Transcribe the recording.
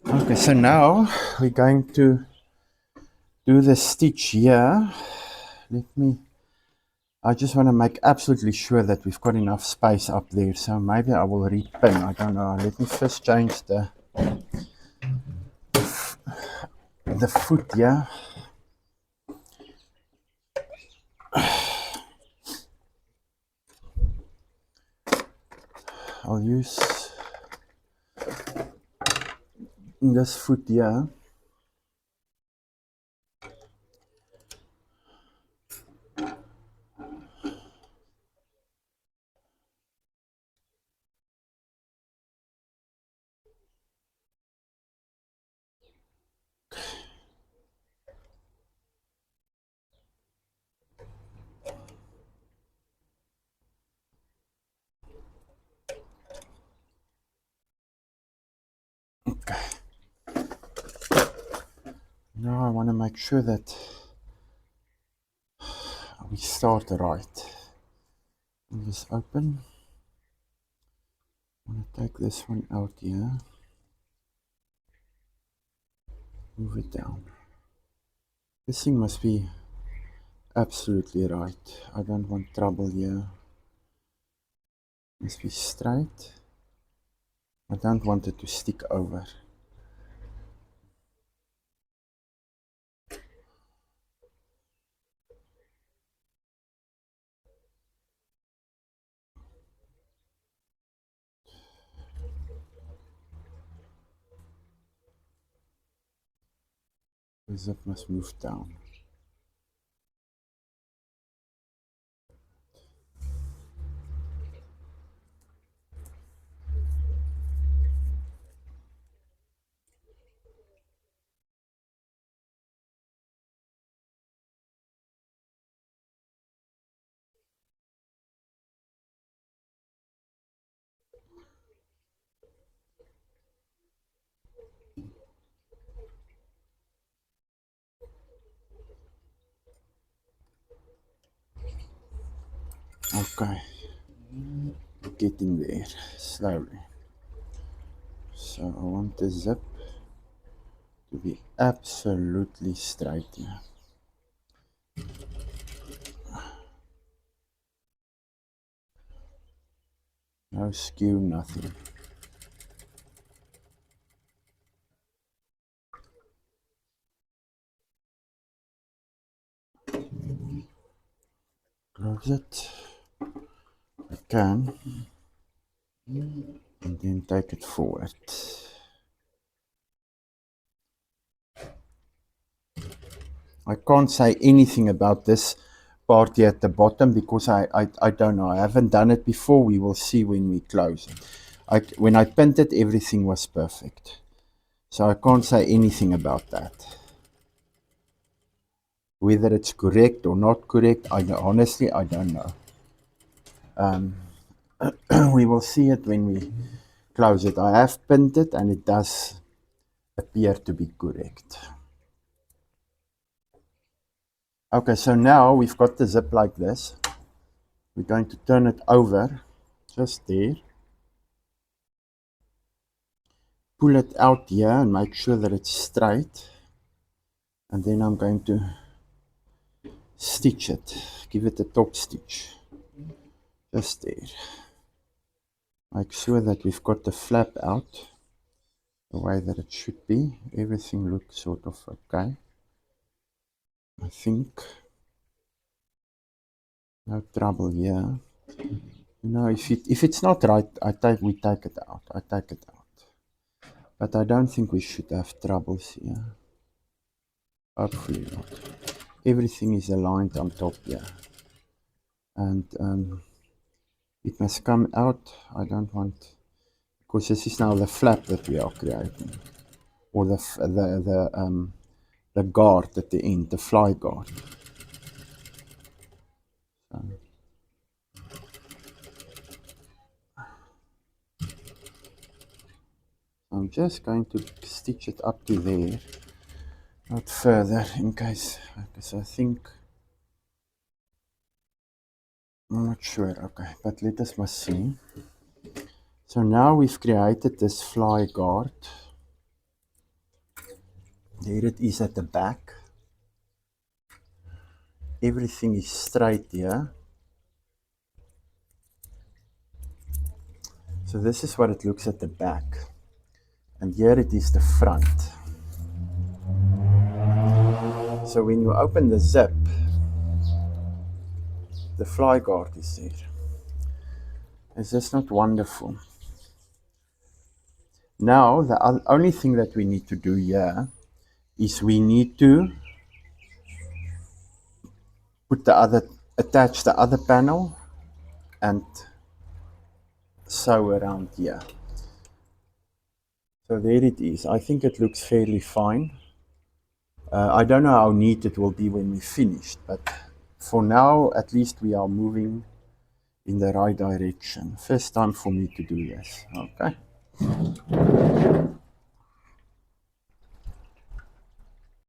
Okay, so now we're going to do the stitch here. I just want to make absolutely sure that we've got enough space up there. So maybe I will repin. I don't know. Let me first change the foot here. I'll use this foot here. Now I want to make sure that we start right. Just open. I'm going to take this one out here. Move it down. This thing must be absolutely right. I don't want trouble here. Must be straight. I don't want it to stick over. The zip must move down. Okay, getting there slowly. So I want the zip to be absolutely straight here. No skew, nothing. Close it. I can. And then take it forward. I can't say anything about this part here at the bottom because I don't know. I haven't done it before. We will see when we close it. When I pinned it, everything was perfect. So I can't say anything about that. Whether it's correct or not correct, honestly, I don't know. We will see it when we close it. I have pinned it and it does appear to be correct. Okay, so now we've got the zip like this. We're going to turn it over just there. Pull it out here and make sure that it's straight. And then I'm going to stitch it. Give it a top stitch. Just there. Make sure that we've got the flap out the way that it should be. Everything looks sort of okay. I think. No trouble here. You know, if it's not right, we take it out. I take it out. But I don't think we should have troubles here. Hopefully not. Everything is aligned on top here. And it must come out. I don't want, because this is now the flap that we are creating. Or the guard at the end, the fly guard. So, I'm just going to stitch it up to there, not further, in case, because I think, I'm not sure, okay, but let us must see. So now we've created this fly guard. There it is at the back. Everything is straight here. So this is what it looks at the back. And here it is the front. So when you open the zip, the fly guard is there. Is this not wonderful? Now, the only thing that we need to do here is we need to attach the other panel and sew around here. So there it is. I think it looks fairly fine. I don't know how neat it will be when we're finished, but for now, at least we are moving in the right direction. First time for me to do this, okay?